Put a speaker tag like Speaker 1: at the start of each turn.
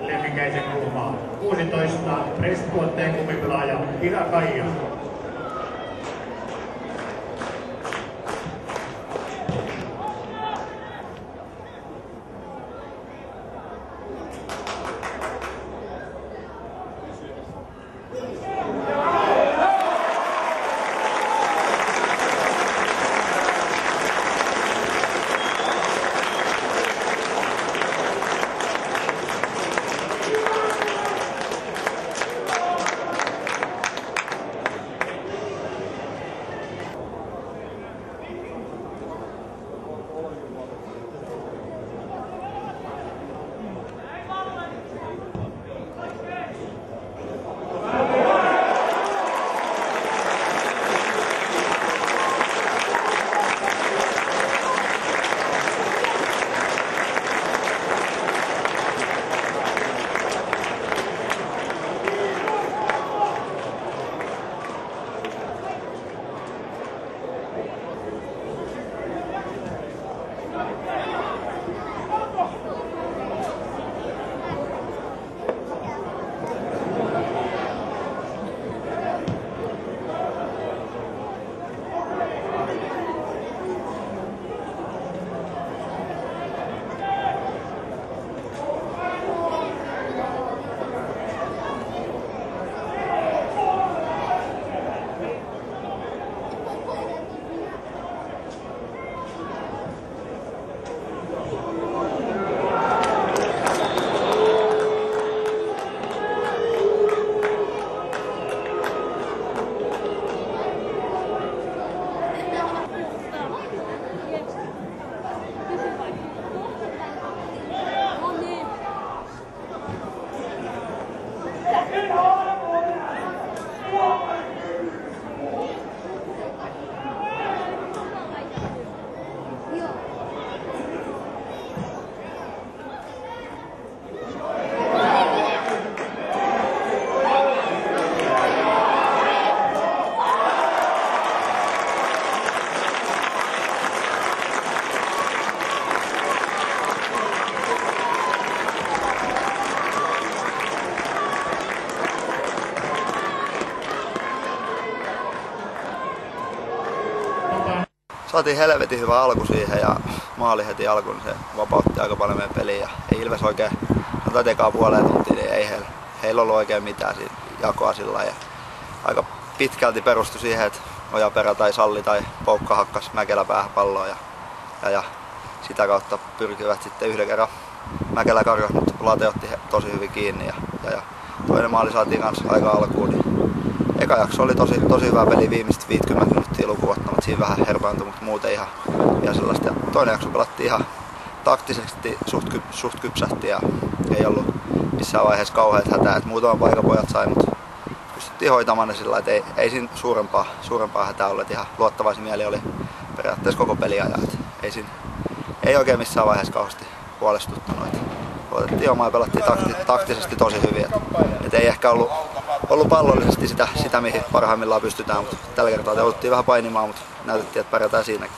Speaker 1: Lemminkäisen kulmaa. 16 pressituotteen kumipelaaja Ira Kaija.
Speaker 2: Saatiin helvetin hyvä alku siihen ja maali heti alkuun, niin se vapautti aika paljon meidän peliä. Ja ei Ilves oikein, noita tekaa puoleen tuntia, niin ei heillä ollut oikein mitään siinä jakoa sillä lailla. Aika pitkälti perustui siihen, että Ojaperä tai Salli tai Poukka hakkas Mäkelä päähän palloon ja sitä kautta pyrkivät sitten yhden kerran Mäkelä karjosi, mutta Late otti tosi hyvin kiinni ja toinen maali saatiin kanssa aika alkuun. Niin eka jakso oli tosi hyvä peli, viimeiset 50 minuuttia lukuun ottamatta, siinä vähän herpaantui, mutta muuten ihan sellaista. Ja toinen jakso pelattiin ihan taktisesti, suht kypsähti ja ei ollut missään vaiheessa kauheat hätää. Et muutaman paikan pojat sai, mutta pystyttiin hoitamaan ne sillä, että ei siinä suurempaa hätää ollut. Ihan luottavaisin mieli oli periaatteessa koko peliajan. Ei oikein missään vaiheessa kauheasti huolestuttanut. Otettiin omaa ja pelattiin taktisesti tosi hyvin. Et ei ehkä ollut pallollisesti sitä mihin parhaimmillaan pystytään, mutta tällä kertaa jouduttiin vähän painimaan, mutta näytettiin, että pärjätään siinäkin.